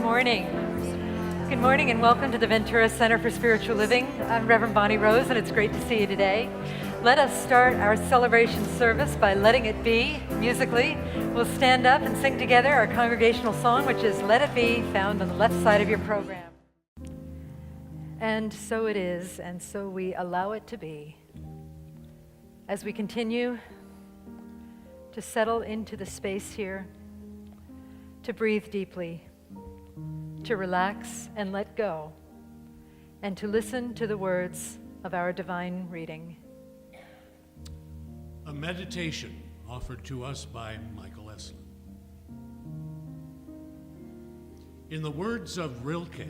morning. Good morning and welcome to the Ventura Center for Spiritual Living. I'm Reverend Bonnie Rose and it's great to see you today. Let us start our celebration service by letting it be musically. We'll stand up and sing together our congregational song, which is Let It Be, found on the left side of your program. And so it is, and so we allow it to be. As we continue to settle into the space here, to breathe deeply, to relax and let go, and to listen to the words of our divine reading. A meditation offered to us by Michael Eselun. In the words of Rilke,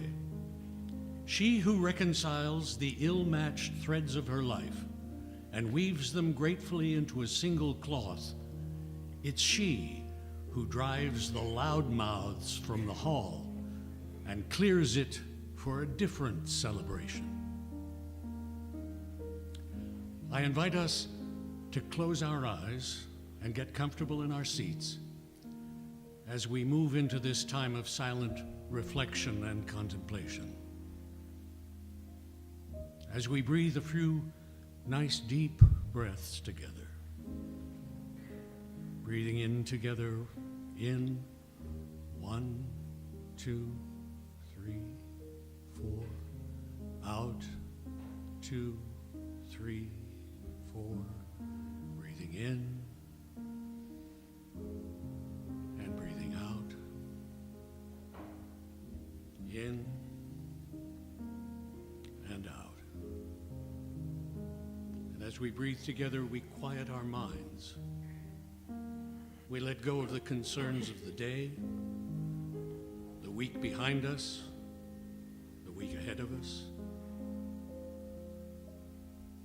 she who reconciles the ill-matched threads of her life and weaves them gratefully into a single cloth, it's she who drives the loudmouths from the hall and clears it for a different celebration. I invite us to close our eyes and get comfortable in our seats as we move into this time of silent reflection and contemplation. As we breathe a few nice deep breaths together, breathing in together, in 1, 2, 3, 4, out 2, 3, 4, breathing in and breathing out, in and out. And as we breathe together, we quiet our minds. We let go of the concerns of the day, the week behind us, the week ahead of us,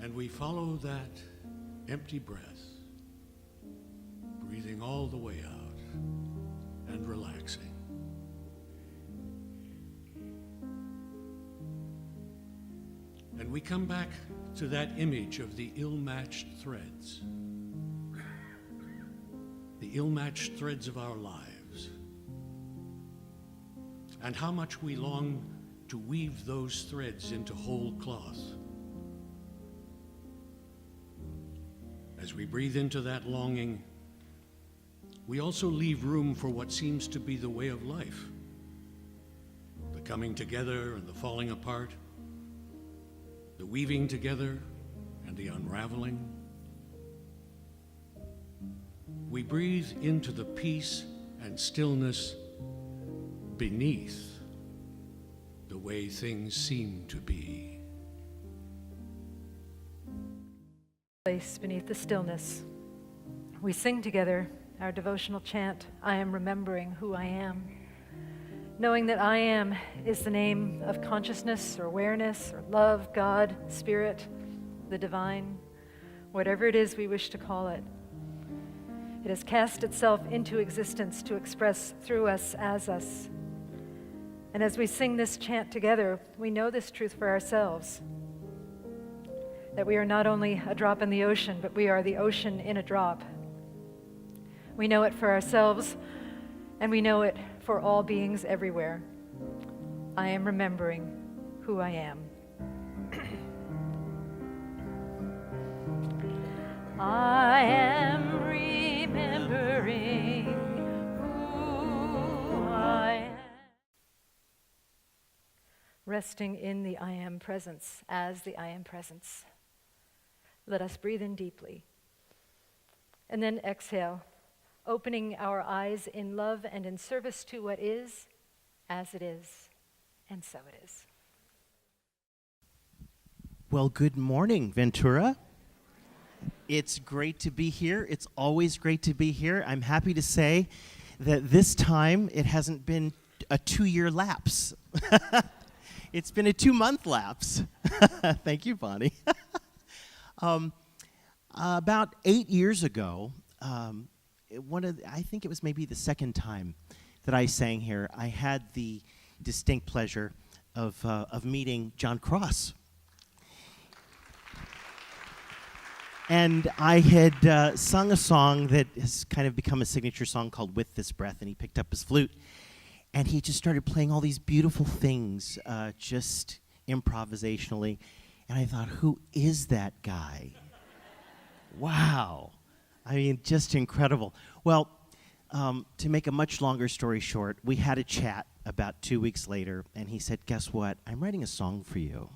and we follow that empty breath, breathing all the way out and relaxing. And we come back to that image of the ill-matched threads, the ill-matched threads of our lives, and how much we long to weave those threads into whole cloth. As we breathe into that longing, we also leave room for what seems to be the way of life, the coming together and the falling apart, the weaving together and the unraveling. We breathe into the peace and stillness beneath the way things seem to be. Place beneath the stillness, we sing together our devotional chant, I am remembering who I am. Knowing that I am is the name of consciousness or awareness or love, God, Spirit, the divine, whatever it is we wish to call it. It has cast itself into existence to express through us as us. And as we sing this chant together, we know this truth for ourselves, that we are not only a drop in the ocean, but we are the ocean in a drop. We know it for ourselves, and we know it for all beings everywhere. I am remembering who I am. I am remembering who I am. Resting in the I am presence as the I am presence. Let us breathe in deeply. And then exhale, opening our eyes in love and in service to what is, as it is, and so it is. Well, good morning, Ventura. It's great to be here. It's always great to be here. I'm happy to say that this time it hasn't been a 2-year lapse. It's been a 2-month lapse. Thank you, Bonnie. About 8 years ago, I think it was maybe the second time that I sang here, I had the distinct pleasure of meeting John Cross. And I had sung a song that has kind of become a signature song called With This Breath, and he picked up his flute. And he just started playing all these beautiful things, just improvisationally. And I thought, who is that guy? Wow. I mean, just incredible. Well, to make a much longer story short, we had a chat about 2 weeks later, and he said, guess what? I'm writing a song for you.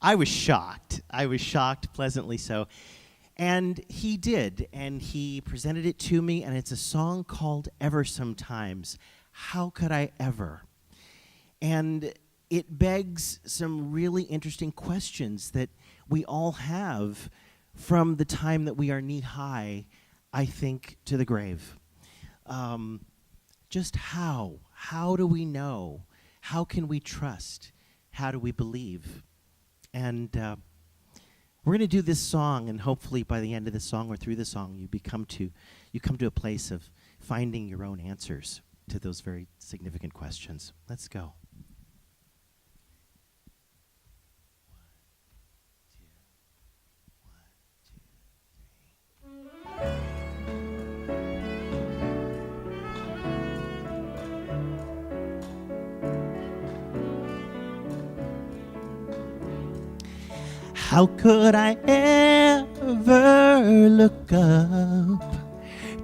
I was shocked. I was shocked, pleasantly so. And he did, and he presented it to me, and it's a song called Ever Sometimes. How could I ever? And it begs some really interesting questions that we all have from the time that we are knee-high, I think, to the grave. Just how? How do we know? How can we trust? How do we believe? And we're going to do this song, and hopefully by the end of the song or through the song, you come to a place of finding your own answers to those very significant questions. Let's go. How could I ever look up,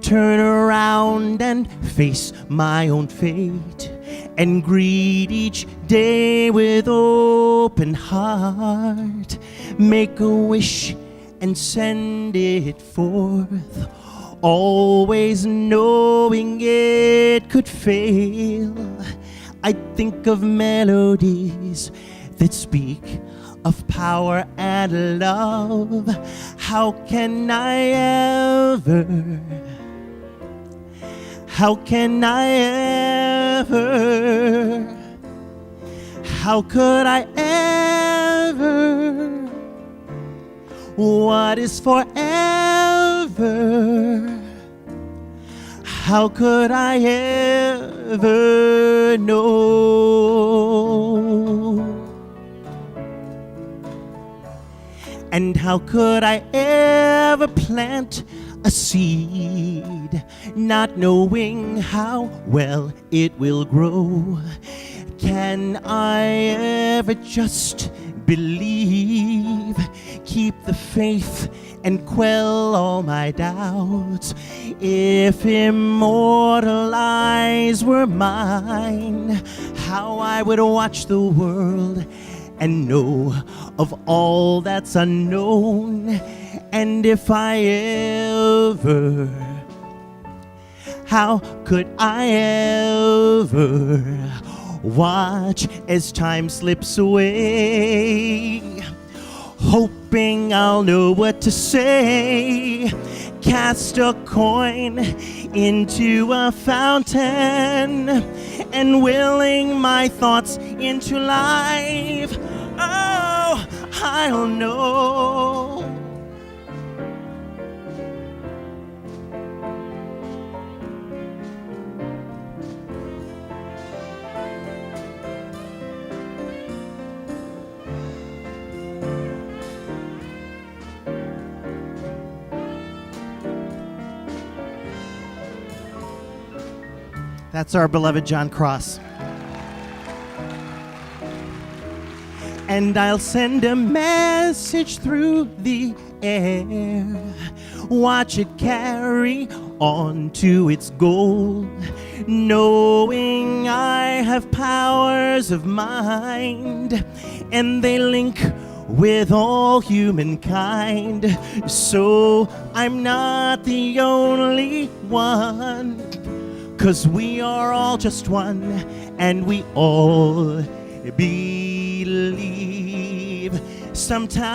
turn around and face my own fate, and greet each day with open heart, make a wish and send it forth, always knowing it could fail? I think of melodies that speak of power and love. How can I ever? How can I ever? How could I ever? What is forever? How could I ever know? And how could I ever plant a seed, not knowing how well it will grow? Can I ever just believe, keep the faith and quell all my doubts? If immortal eyes were mine, how I would watch the world and know of all that's unknown. And if I ever, how could I ever watch as time slips away, hoping I'll know what to say, cast a coin into a fountain, and willing my thoughts into life? Oh, I'll know. That's our beloved John Cross. And I'll send a message through the air, watch it carry on to its goal, knowing I have powers of mind, and they link with all humankind. So I'm not the only one, 'cause we are all just one, and we all believe. Sometimes,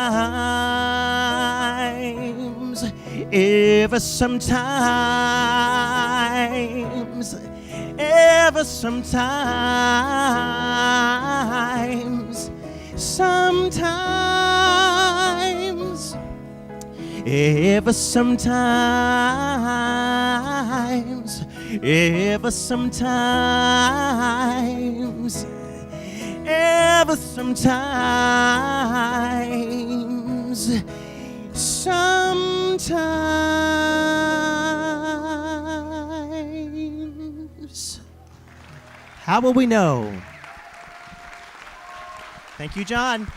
ever sometimes, ever sometimes, sometimes, ever sometimes, ever sometimes, ever sometimes, sometimes. How will we know? Thank you, John.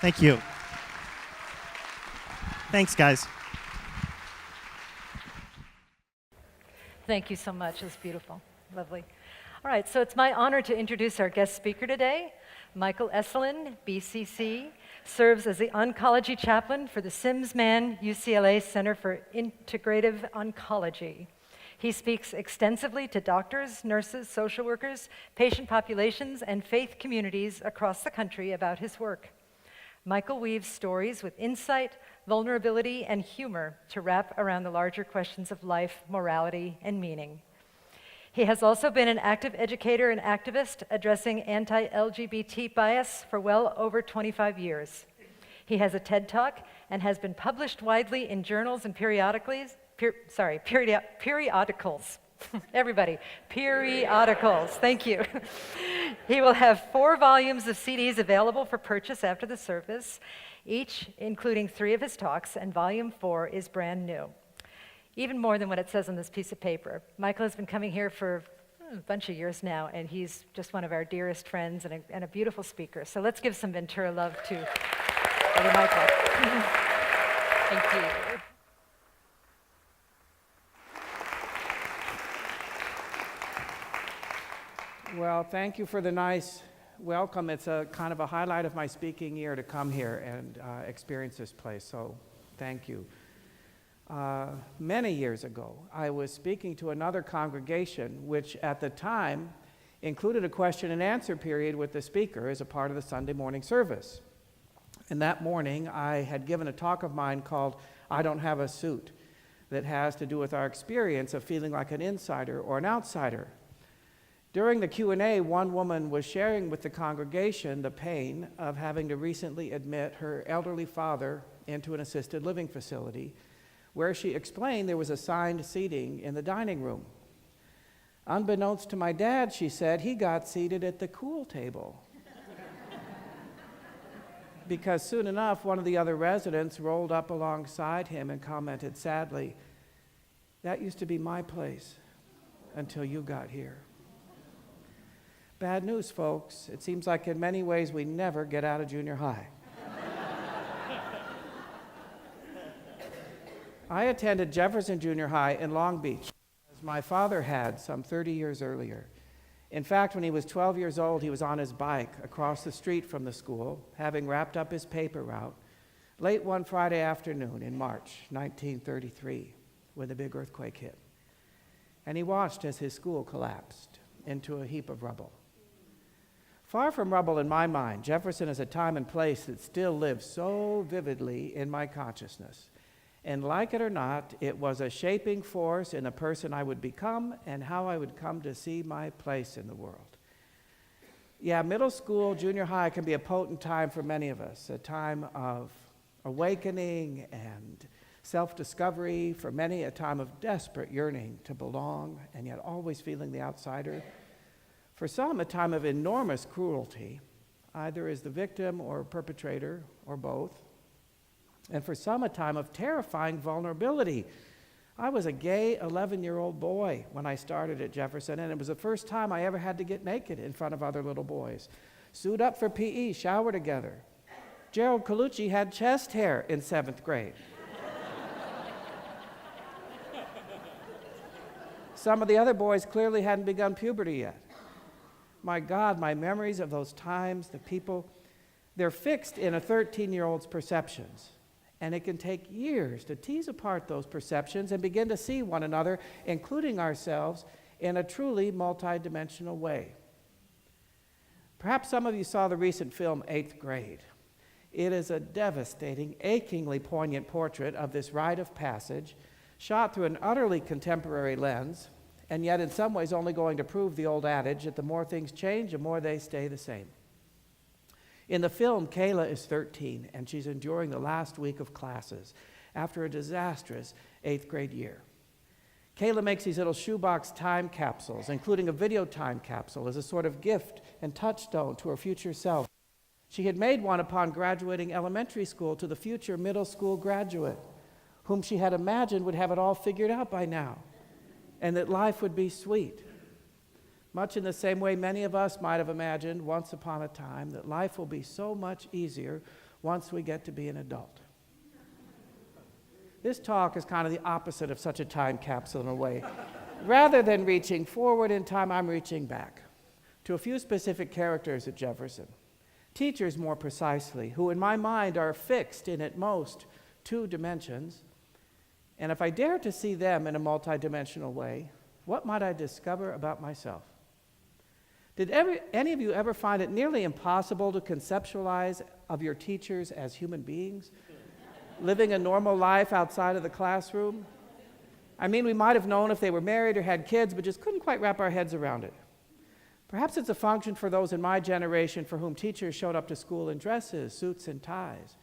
Thank you. Thanks, guys. Thank you so much. It was beautiful. Lovely. All right, so it's my honor to introduce our guest speaker today. Michael Eselun, BCC, serves as the oncology chaplain for the Simsman UCLA Center for Integrative Oncology. He speaks extensively to doctors, nurses, social workers, patient populations, and faith communities across the country about his work. Michael weaves stories with insight, vulnerability, and humor to wrap around the larger questions of life, morality, and meaning. He has also been an active educator and activist addressing anti-LGBT bias for well over 25 years. He has a TED Talk and has been published widely in journals and periodicals. Everybody, periodicals, thank you. He will have 4 volumes of CDs available for purchase after the service, each including 3 of his talks, and volume 4 is brand new. Even more than what it says on this piece of paper. Michael has been coming here for a bunch of years now, and he's just one of our dearest friends and a beautiful speaker. So let's give some Ventura love to Brother Michael. Thank you. Well, thank you for the nice welcome. It's a kind of a highlight of my speaking year to come here and experience this place, so thank you. Many years ago, I was speaking to another congregation, which at the time included a question and answer period with the speaker as a part of the Sunday morning service. And that morning, I had given a talk of mine called I Don't Have a Suit, that has to do with our experience of feeling like an insider or an outsider. During the Q&A, one woman was sharing with the congregation the pain of having to recently admit her elderly father into an assisted living facility, where she explained there was assigned seating in the dining room. Unbeknownst to my dad, she said, he got seated at the cool table. Because soon enough, one of the other residents rolled up alongside him and commented sadly, "That used to be my place until you got here." Bad news, folks. It seems like in many ways we never get out of junior high. I attended Jefferson Junior High in Long Beach, as my father had some 30 years earlier. In fact, when he was 12 years old, he was on his bike across the street from the school, having wrapped up his paper route, late one Friday afternoon in March 1933, when the big earthquake hit. And he watched as his school collapsed into a heap of rubble. Far from rubble in my mind, Jefferson is a time and place that still lives so vividly in my consciousness. And like it or not, it was a shaping force in the person I would become and how I would come to see my place in the world. Yeah, middle school, junior high can be a potent time for many of us, a time of awakening and self-discovery, for many a time of desperate yearning to belong and yet always feeling the outsider. For some, a time of enormous cruelty, either as the victim or perpetrator or both. And for some, a time of terrifying vulnerability. I was a gay 11-year-old boy when I started at Jefferson, and it was the first time I ever had to get naked in front of other little boys. Suit up for PE, shower together. Gerald Colucci had chest hair in 7th grade. Some of the other boys clearly hadn't begun puberty yet. My God, my memories of those times, the people, they're fixed in a 13-year-old's perceptions. And it can take years to tease apart those perceptions and begin to see one another, including ourselves, in a truly multidimensional way. Perhaps some of you saw the recent film 8th Grade. It is a devastating, achingly poignant portrait of this rite of passage, shot through an utterly contemporary lens, and yet in some ways only going to prove the old adage that the more things change, the more they stay the same. In the film, Kayla is 13, and she's enduring the last week of classes after a disastrous 8th grade year. Kayla makes these little shoebox time capsules, including a video time capsule, as a sort of gift and touchstone to her future self. She had made one upon graduating elementary school to the future middle school graduate, whom she had imagined would have it all figured out by now. and that life would be sweet. Much in the same way many of us might have imagined once upon a time that life will be so much easier once we get to be an adult. This talk is kind of the opposite of such a time capsule in a way. Rather than reaching forward in time, I'm reaching back to a few specific characters at Jefferson. Teachers, more precisely, who in my mind are fixed in at most 2 dimensions. And if I dare to see them in a multidimensional way, what might I discover about myself? Did any of you ever find it nearly impossible to conceptualize of your teachers as human beings, living a normal life outside of the classroom? I mean, we might have known if they were married or had kids, but just couldn't quite wrap our heads around it. Perhaps it's a function for those in my generation for whom teachers showed up to school in dresses, suits, and ties.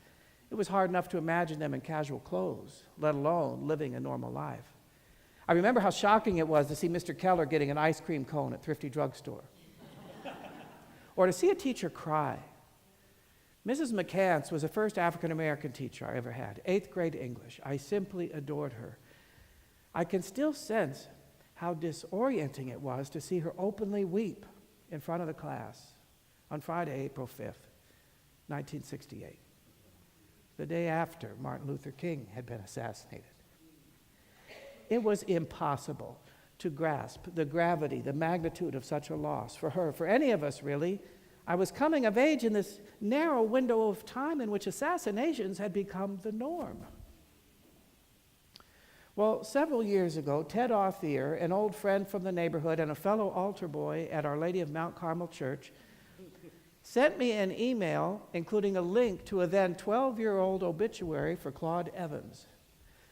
It was hard enough to imagine them in casual clothes, let alone living a normal life. I remember how shocking it was to see Mr. Keller getting an ice cream cone at Thrifty Drugstore. Or to see a teacher cry. Mrs. McCants was the first African-American teacher I ever had, 8th grade English. I simply adored her. I can still sense how disorienting it was to see her openly weep in front of the class on Friday, April 5th, 1968, the day after Martin Luther King had been assassinated. It was impossible to grasp the gravity, the magnitude of such a loss for her, for any of us really. I was coming of age in this narrow window of time in which assassinations had become the norm. Well, several years ago, Ted Authier, an old friend from the neighborhood and a fellow altar boy at Our Lady of Mount Carmel Church, sent me an email including a link to a then 12-year-old obituary for Claude Evans.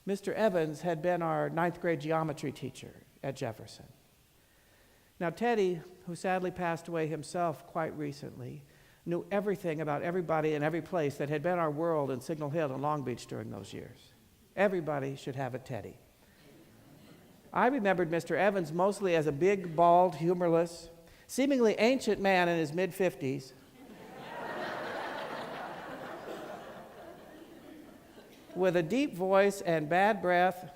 Mr. Evans had been our 9th grade geometry teacher at Jefferson. Now, Teddy, who sadly passed away himself quite recently, knew everything about everybody and every place that had been our world in Signal Hill and Long Beach during those years. Everybody should have a Teddy. I remembered Mr. Evans mostly as a big, bald, humorless, seemingly ancient man in his mid-50s with a deep voice and bad breath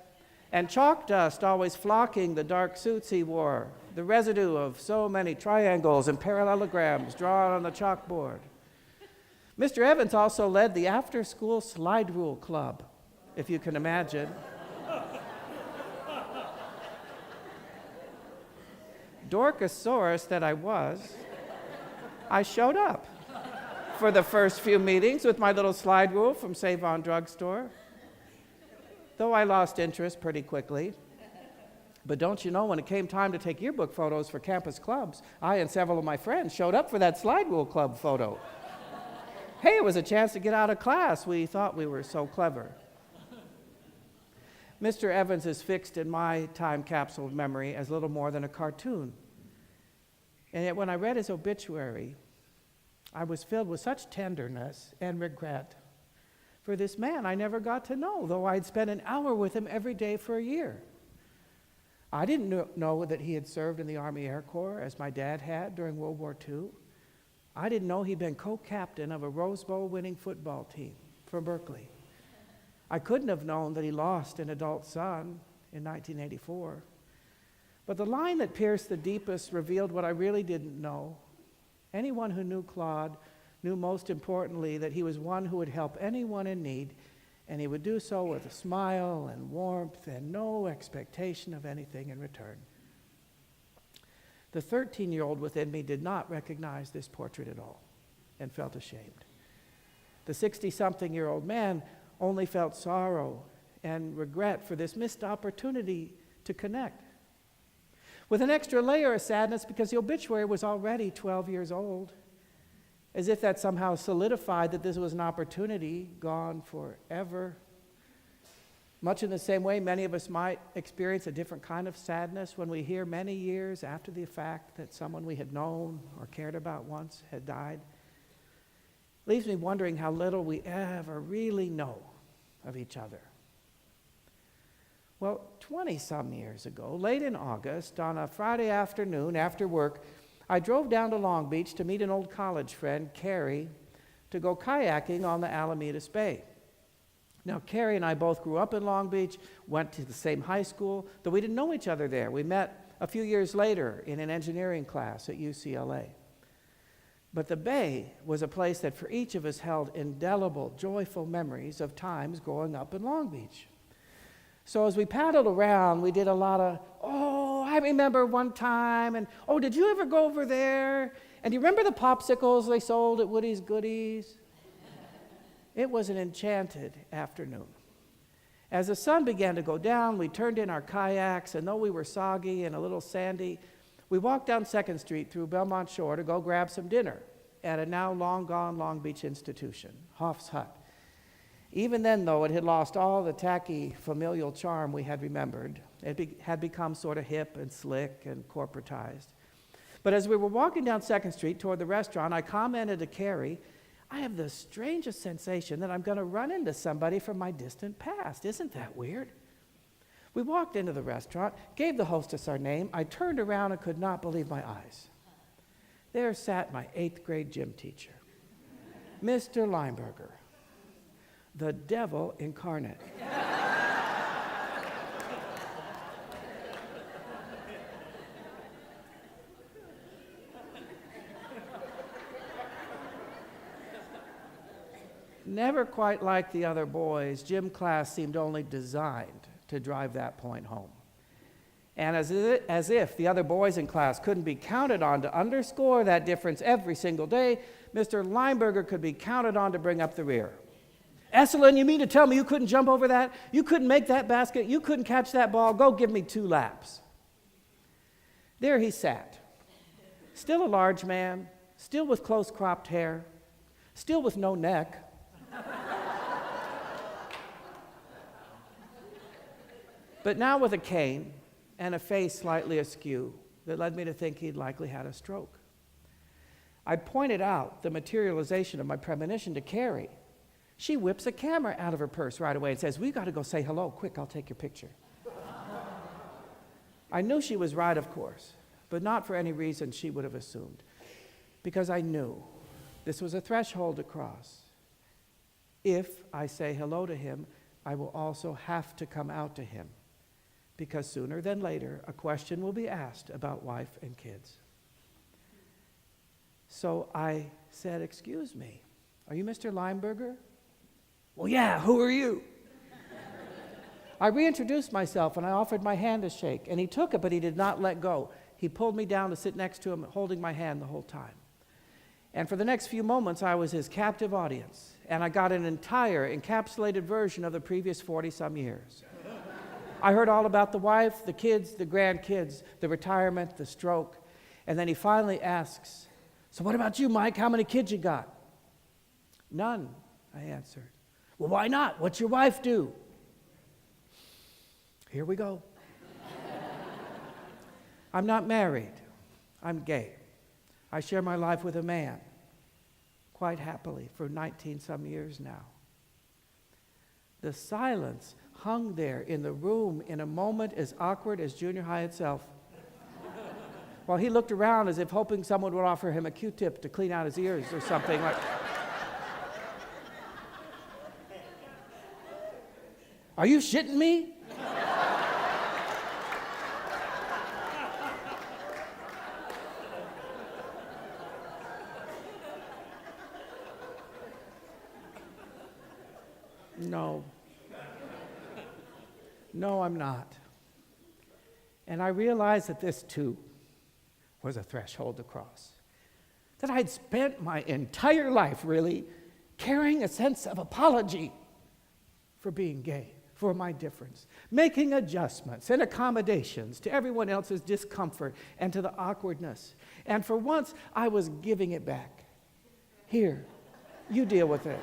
and chalk dust always flocking the dark suits he wore, the residue of so many triangles and parallelograms drawn on the chalkboard. Mr. Evans also led the after-school slide rule club, if you can imagine. Dorkosaurus that I was, I showed up for the first few meetings with my little slide rule from Save-On Drugstore, though I lost interest pretty quickly. But don't you know, when it came time to take yearbook photos for campus clubs, I and several of my friends showed up for that slide rule club photo. Hey, it was a chance to get out of class. We thought we were so clever. Mr. Evans is fixed in my time capsule memory as little more than a cartoon. And yet when I read his obituary, I was filled with such tenderness and regret for this man I never got to know, though I'd spent an hour with him every day for a year. I didn't know that he had served in the Army Air Corps, as my dad had during World War II. I didn't know he'd been co-captain of a Rose Bowl winning football team for Berkeley. I couldn't have known that he lost an adult son in 1984. But the line that pierced the deepest revealed what I really didn't know. Anyone who knew Claude knew most importantly that he was one who would help anyone in need, and he would do so with a smile and warmth and no expectation of anything in return. The 13-year-old within me did not recognize this portrait at all and felt ashamed. The 60-something-year-old man only felt sorrow and regret for this missed opportunity to connect, with an extra layer of sadness because the obituary was already 12 years old, as if that somehow solidified that this was an opportunity gone forever. Much in the same way, many of us might experience a different kind of sadness when we hear many years after the fact that someone we had known or cared about once had died. Leaves me wondering how little we ever really know of each other. Well, 20-some years ago, late in August, on a Friday afternoon after work, I drove down to Long Beach to meet an old college friend, Carrie, to go kayaking on the Alamedas Bay. Now, Carrie and I both grew up in Long Beach, went to the same high school, though we didn't know each other there. We met a few years later in an engineering class at UCLA. But the Bay was a place that for each of us held indelible, joyful memories of times growing up in Long Beach. So as we paddled around, we did a lot of, oh, I remember one time, and oh, did you ever go over there? And do you remember the popsicles they sold at Woody's Goodies? It was an enchanted afternoon. As the sun began to go down, we turned in our kayaks, and though we were soggy and a little sandy, we walked down 2nd Street through Belmont Shore to go grab some dinner at a now long-gone Long Beach institution, Hoff's Hut. Even then, though, it had lost all the tacky familial charm we had remembered. It had become sort of hip and slick and corporatized. But as we were walking down 2nd Street toward the restaurant, I commented to Carrie, I have the strangest sensation that I'm going to run into somebody from my distant past. Isn't that weird? We walked into the restaurant, gave the hostess our name. I turned around and could not believe my eyes. There sat my 8th grade gym teacher, Mr. Lineberger, the devil incarnate. Never quite like the other boys, gym class seemed only designed to drive that point home. And as if the other boys in class couldn't be counted on to underscore that difference every single day, Mr. Lineberger could be counted on to bring up the rear. Eselun, you mean to tell me you couldn't jump over that? You couldn't make that basket? You couldn't catch that ball? Go give me 2 laps. There he sat, still a large man, still with close cropped hair, still with no neck, but now with a cane and a face slightly askew that led me to think he'd likely had a stroke. I pointed out the materialization of my premonition to Carrie. She whips a camera out of her purse right away and says, we've got to go say hello. Quick, I'll take your picture. I knew she was right, of course, but not for any reason she would have assumed, because I knew this was a threshold to cross. If I say hello to him, I will also have to come out to him, because sooner than later, a question will be asked about wife and kids. So I said, excuse me, are you Mr. Lineberger? Well, yeah, who are you? I reintroduced myself and I offered my hand to shake, and he took it, but he did not let go. He pulled me down to sit next to him, holding my hand the whole time. And for the next few moments, I was his captive audience, and I got an entire encapsulated version of the previous 40-some years. I heard all about the wife, the kids, the grandkids, the retirement, the stroke, and then he finally asks, so what about you, Mike? How many kids you got? None, I answered. Well, why not? What's your wife do? Here we go. I'm not married. I'm gay. I share my life with a man, quite happily, for 19-some years now. The silence hung there in the room in a moment as awkward as junior high itself. While he looked around as if hoping someone would offer him a Q-tip to clean out his ears or something like. Are you shitting me? No, I'm not. And I realized that this, too, was a threshold to cross. That I'd spent my entire life, really, carrying a sense of apology for being gay, for my difference, making adjustments and accommodations to everyone else's discomfort and to the awkwardness. And for once, I was giving it back. Here, you deal with it.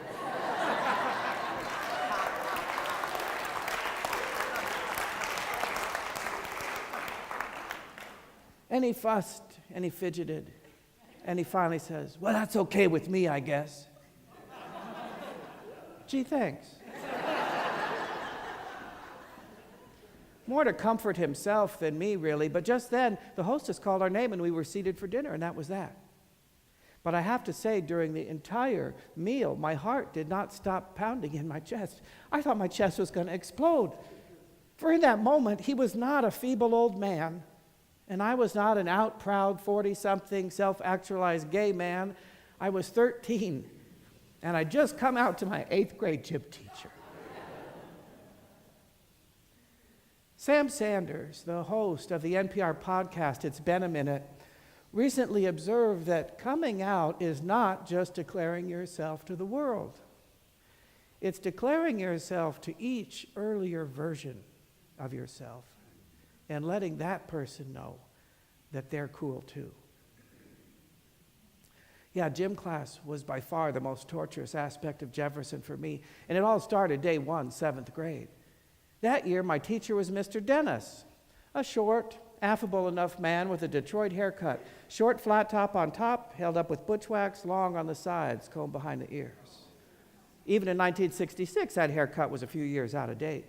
And he fussed, and he fidgeted, and he finally says, well, that's okay with me, I guess. Gee, thanks. More to comfort himself than me, really, but just then, the hostess called our name, and we were seated for dinner, and that was that. But I have to say, during the entire meal, my heart did not stop pounding in my chest. I thought my chest was going to explode. For in that moment, he was not a feeble old man, and I was not an out, proud, 40-something, self-actualized gay man. I was 13, and I'd just come out to my 8th grade gym teacher. Sam Sanders, the host of the NPR podcast, It's Been a Minute, recently observed that coming out is not just declaring yourself to the world. It's declaring yourself to each earlier version of yourself and letting that person know that they're cool too. Yeah, gym class was by far the most torturous aspect of Jefferson for me, and it all started day one, 7th grade. That year, my teacher was Mr. Dennis, a short, affable enough man with a Detroit haircut, short flat top on top, held up with butch wax, long on the sides, combed behind the ears. Even in 1966, that haircut was a few years out of date.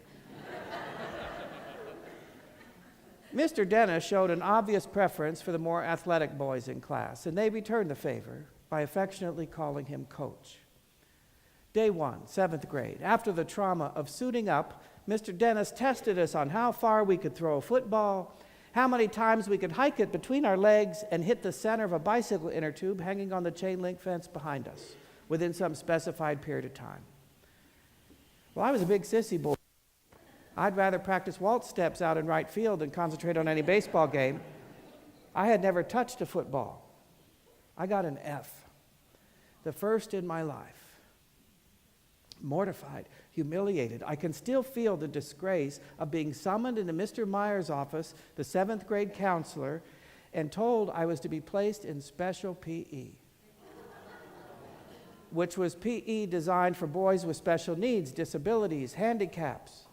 Mr. Dennis showed an obvious preference for the more athletic boys in class, and they returned the favor by affectionately calling him Coach. Day one, 7th grade. After the trauma of suiting up, Mr. Dennis tested us on how far we could throw a football, how many times we could hike it between our legs and hit the center of a bicycle inner tube hanging on the chain link fence behind us within some specified period of time. Well, I was a big sissy boy. I'd rather practice waltz steps out in right field than concentrate on any baseball game. I had never touched a football. I got an F, the first in my life. Mortified, humiliated, I can still feel the disgrace of being summoned into Mr. Meyer's office, the 7th grade counselor, and told I was to be placed in special PE, which was PE designed for boys with special needs, disabilities, handicaps,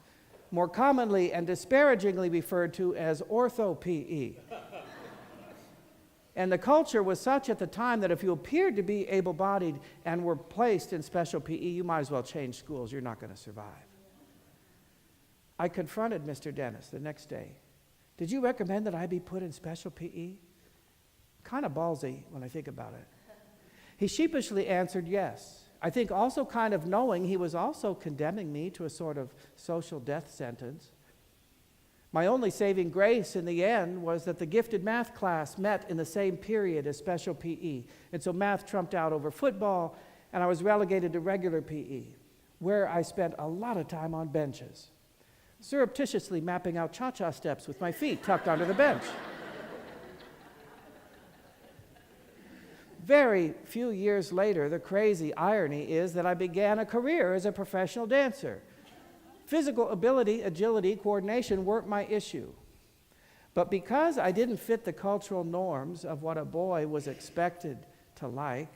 more commonly and disparagingly referred to as ortho PE. And the culture was such at the time that if you appeared to be able-bodied and were placed in special PE, you might as well change schools. You're not going to survive. I confronted Mr. Dennis the next day. Did you recommend that I be put in special PE? Kind of ballsy when I think about it. He sheepishly answered yes. I think also kind of knowing he was also condemning me to a sort of social death sentence. My only saving grace in the end was that the gifted math class met in the same period as special PE, and so math trumped out over football, and I was relegated to regular PE, where I spent a lot of time on benches, surreptitiously mapping out cha-cha steps with my feet tucked under the bench. Very few years later, the crazy irony is that I began a career as a professional dancer. Physical ability, agility, coordination weren't my issue. But because I didn't fit the cultural norms of what a boy was expected to like,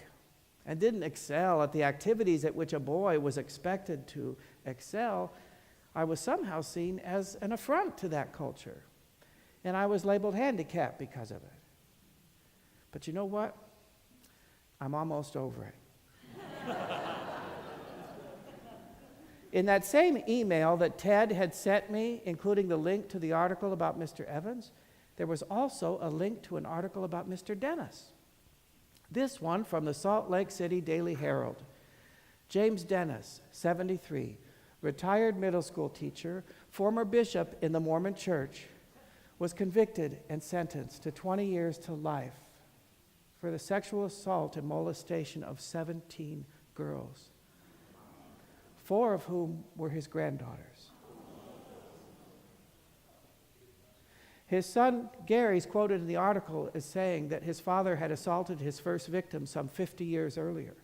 and didn't excel at the activities at which a boy was expected to excel, I was somehow seen as an affront to that culture. And I was labeled handicapped because of it. But you know what? I'm almost over it. In that same email that Ted had sent me, including the link to the article about Mr. Evans, there was also a link to an article about Mr. Dennis. This one from the Salt Lake City Daily Herald. James Dennis, 73, retired middle school teacher, former bishop in the Mormon Church, was convicted and sentenced to 20 years to life for the sexual assault and molestation of 17 girls. 4 of whom were his granddaughters. His son, Gary's quoted in the article as saying that his father had assaulted his first victim some 50 years earlier.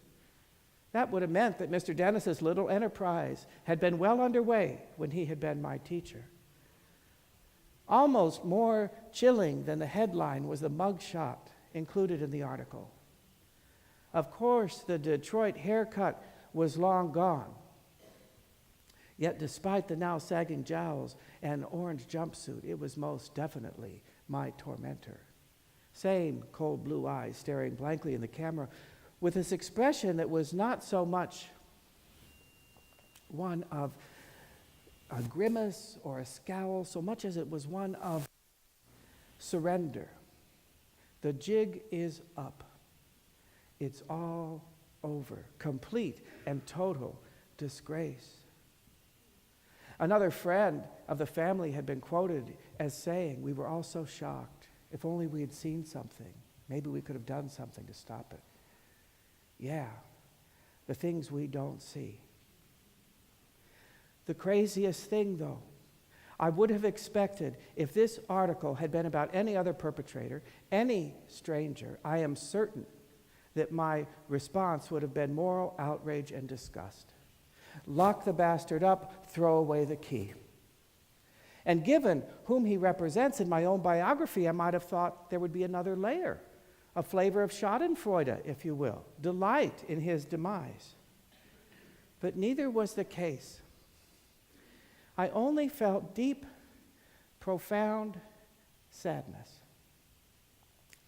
That would have meant that Mr. Dennis's little enterprise had been well underway when he had been my teacher. Almost more chilling than the headline was the mugshot included in the article. Of course, the Detroit haircut was long gone. Yet despite the now sagging jowls and orange jumpsuit, it was most definitely my tormentor. Same cold blue eyes staring blankly in the camera with this expression that was not so much one of a grimace or a scowl, so much as it was one of surrender. The jig is up. It's all over. Complete and total disgrace. Another friend of the family had been quoted as saying, "We were all so shocked. If only we had seen something. Maybe we could have done something to stop it." Yeah, the things we don't see. The craziest thing, though, I would have expected if this article had been about any other perpetrator, any stranger, I am certain that my response would have been moral outrage and disgust. Lock the bastard up, throw away the key. And given whom he represents in my own biography, I might have thought there would be another layer, a flavor of schadenfreude, if you will, delight in his demise. But neither was the case. I only felt deep, profound sadness.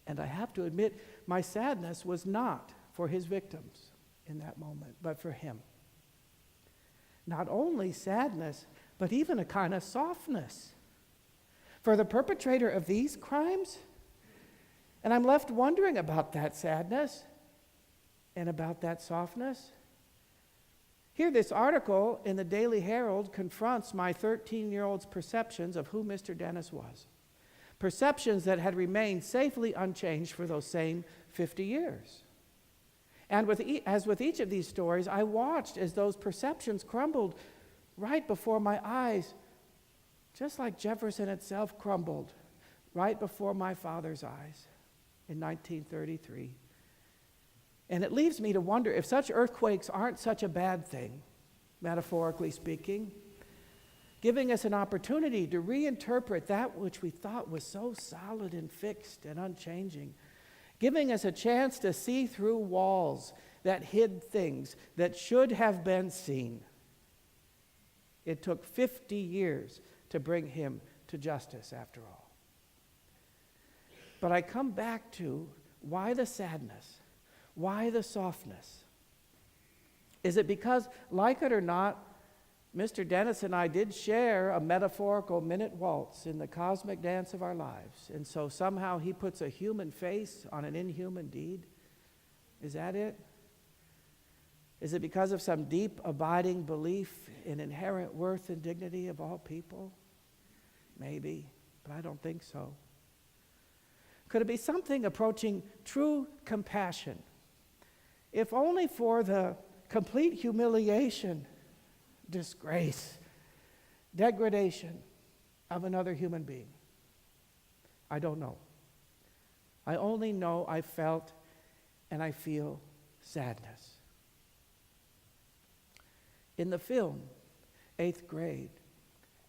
And I have to admit, my sadness was not for his victims in that moment, but for him. Not only sadness, but even a kind of softness for the perpetrator of these crimes. And I'm left wondering about that sadness and about that softness. Here, this article in the Daily Herald confronts my 13-year-old's perceptions of who Mr. Dennis was. Perceptions that had remained safely unchanged for those same 50 years. And as with each of these stories, I watched as those perceptions crumbled right before my eyes, just like Jefferson itself crumbled right before my father's eyes in 1933. And it leaves me to wonder if such earthquakes aren't such a bad thing, metaphorically speaking, giving us an opportunity to reinterpret that which we thought was so solid and fixed and unchanging, giving us a chance to see through walls that hid things that should have been seen. It took 50 years to bring him to justice, after all. But I come back to why the sadness? Why the softness? Is it because, like it or not, Mr. Dennis and I did share a metaphorical minute waltz in the cosmic dance of our lives, and so somehow he puts a human face on an inhuman deed? Is that it? Is it because of some deep, abiding belief in inherent worth and dignity of all people? Maybe, but I don't think so. Could it be something approaching true compassion, if only for the complete humiliation, disgrace, degradation of another human being? I don't know. I only know I felt and I feel sadness. In the film, 8th grade,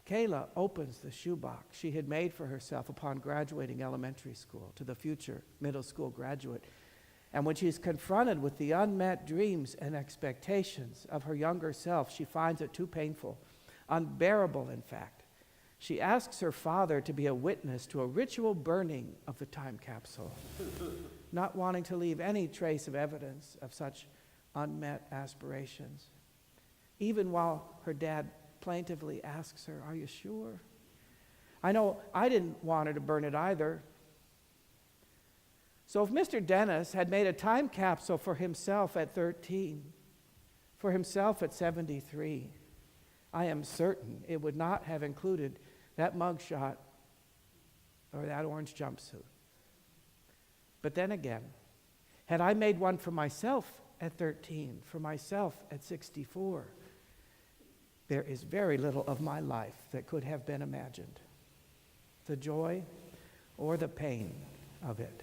Kayla opens the shoebox she had made for herself upon graduating elementary school to the future middle school graduate. And when she's confronted with the unmet dreams and expectations of her younger self, she finds it too painful, unbearable, in fact. She asks her father to be a witness to a ritual burning of the time capsule, not wanting to leave any trace of evidence of such unmet aspirations. Even while her dad plaintively asks her, "Are you sure?" I know I didn't want her to burn it either. So if Mr. Dennis had made a time capsule for himself at 13, for himself at 73, I am certain it would not have included that mugshot or that orange jumpsuit. But then again, had I made one for myself at 13, for myself at 64, there is very little of my life that could have been imagined, the joy or the pain of it.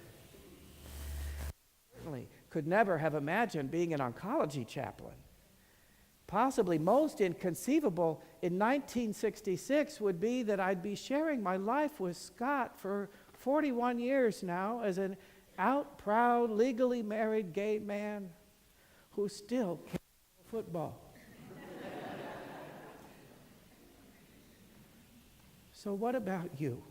Certainly could never have imagined being an oncology chaplain. Possibly most inconceivable in 1966 would be that I'd be sharing my life with Scott for 41 years now as an out, proud, legally married gay man who still can't play football. So what about you?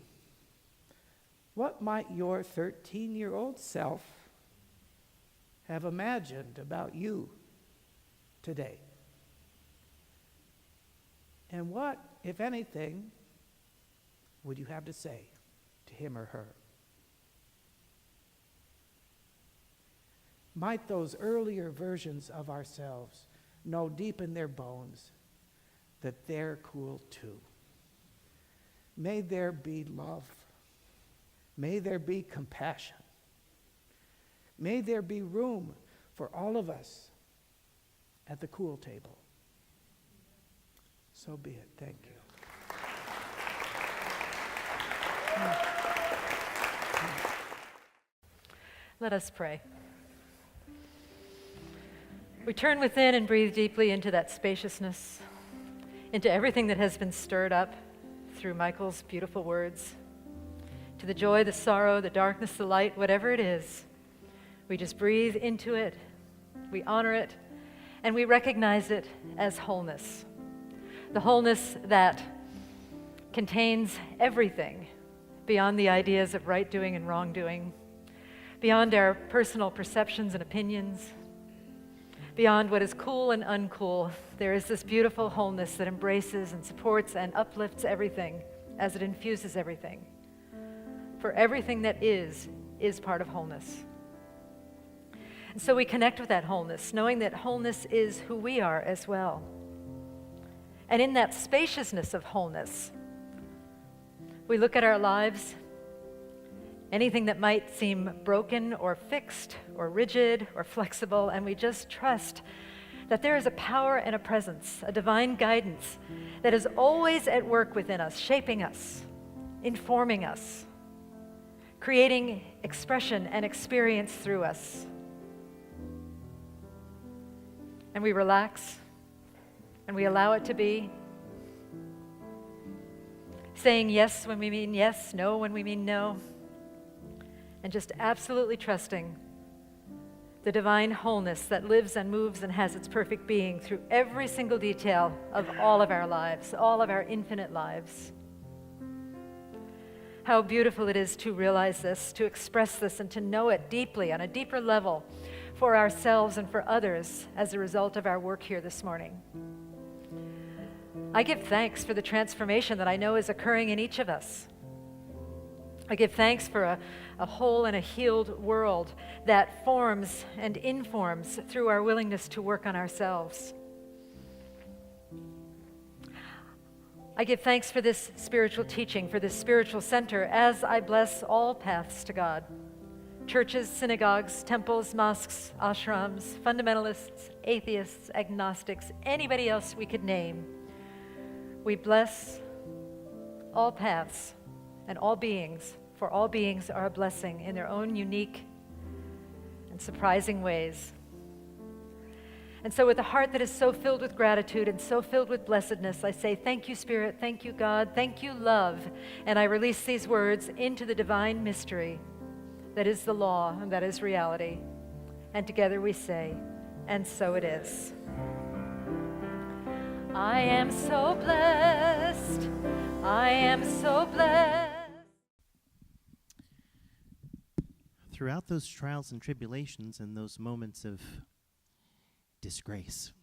What might your 13-year-old self have imagined about you today? And what, if anything, would you have to say to him or her? Might those earlier versions of ourselves know deep in their bones that they're cool too. May there be love. May there be compassion. May there be room for all of us at the cool table. So be it. Thank you. Let us pray. We turn within and breathe deeply into that spaciousness, into everything that has been stirred up through Michael's beautiful words, to the joy, the sorrow, the darkness, the light, whatever it is. We just breathe into it, we honor it, and we recognize it as wholeness. The wholeness that contains everything beyond the ideas of right doing and wrong doing, beyond our personal perceptions and opinions, beyond what is cool and uncool. There is this beautiful wholeness that embraces and supports and uplifts everything as it infuses everything. For everything that is part of wholeness. And so we connect with that wholeness, knowing that wholeness is who we are as well. And in that spaciousness of wholeness, we look at our lives, anything that might seem broken or fixed or rigid or flexible, and we just trust that there is a power and a presence, a divine guidance that is always at work within us, shaping us, informing us, creating expression and experience through us. And we relax, and we allow it to be, saying yes when we mean yes, no when we mean no, and just absolutely trusting the divine wholeness that lives and moves and has its perfect being through every single detail of all of our lives, all of our infinite lives. How beautiful it is to realize this, to express this, and to know it deeply on a deeper level for ourselves and for others as a result of our work here this morning. I give thanks for the transformation that I know is occurring in each of us. I give thanks for a whole and a healed world that forms and informs through our willingness to work on ourselves. I give thanks for this spiritual teaching, for this spiritual center, as I bless all paths to God. Churches, synagogues, temples, mosques, ashrams, fundamentalists, atheists, agnostics, anybody else we could name. We bless all paths and all beings, for all beings are a blessing in their own unique and surprising ways. And so with a heart that is so filled with gratitude and so filled with blessedness, I say, thank you, Spirit, thank you, God, thank you, love. And I release these words into the divine mystery that is the law and that is reality. And together we say, and so it is. I am so blessed. I am so blessed. Throughout those trials and tribulations and those moments of disgrace,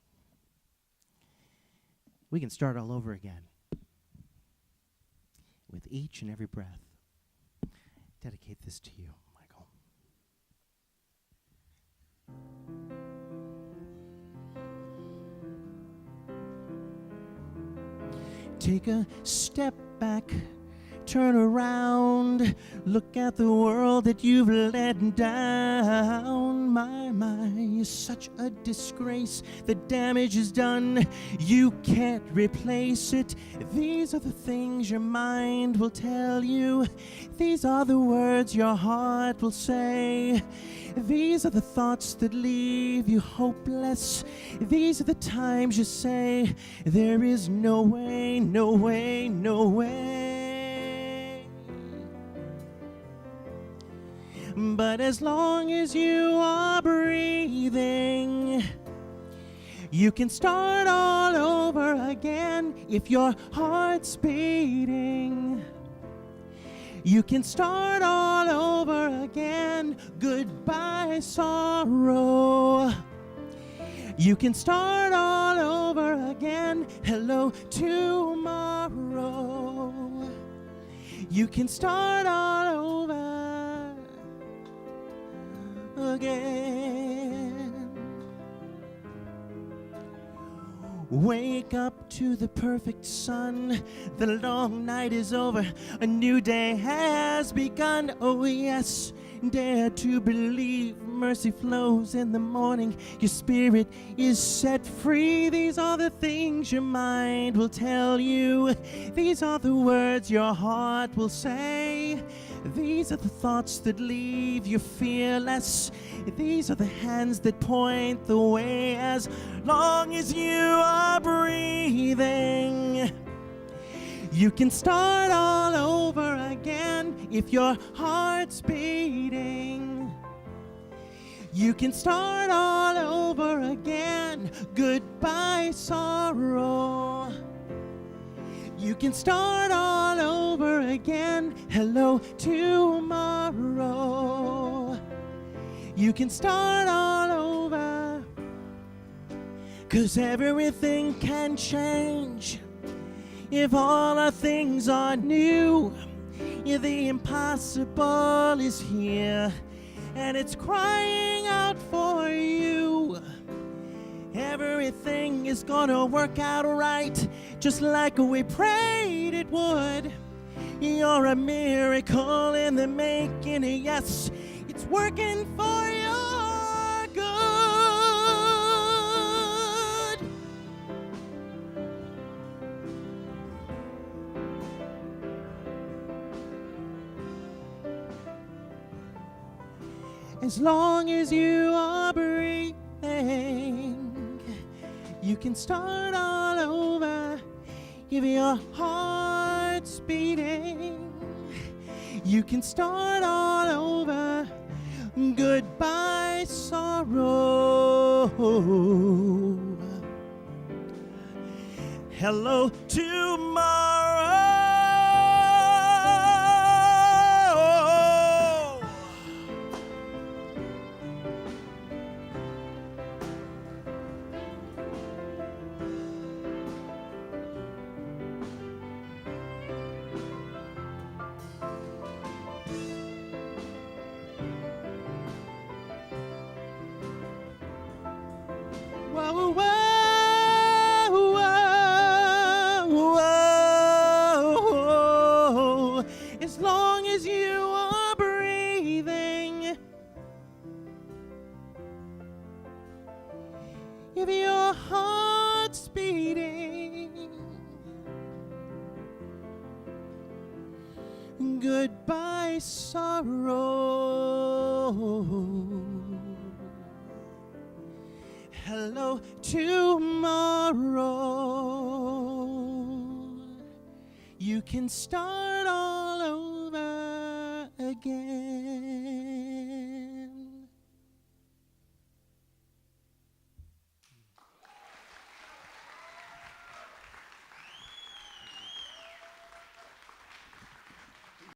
we can start all over again with each and every breath. Dedicate this to you, Michael. Take a step back, turn around, look at the world that you've let down. My, you're such a disgrace. The damage is done, you can't replace it. These are the things your mind will tell you. These are the words your heart will say. These are the thoughts that leave you hopeless. These are the times you say, there is no way, no way, no way. But as long as you are breathing, you can start all over again. If your heart's beating, you can start all over again. Goodbye, sorrow. You can start all over again. Hello, tomorrow. You can start all over again. Wake up to the perfect sun. The long night is over. A new day has begun. Oh, yes. Dare to believe mercy flows in the morning. Your spirit is set free. These are the things your mind will tell you. These are the words your heart will say. These are the thoughts that leave you fearless. These are the hands that point the way. As long as you are breathing, you can start all over again if your heart's beating. You can start all over again. Goodbye, sorrow. You can start all over again. Hello, tomorrow. You can start all over. 'Cause everything can change if all our things are new. Yeah, the impossible is here, and it's crying out for you. Everything is gonna work out right, just like we prayed it would. You're a miracle in the making. Yes, it's working for your good. As long as you are breathing, you can start all over. Give your heart's beating. You can start all over. Goodbye, sorrow. Hello, tomorrow. Whoa, whoa, whoa, whoa. As long as you are breathing, if your heart's beating, goodbye, sorrow. Hello, tomorrow. You can start all over again.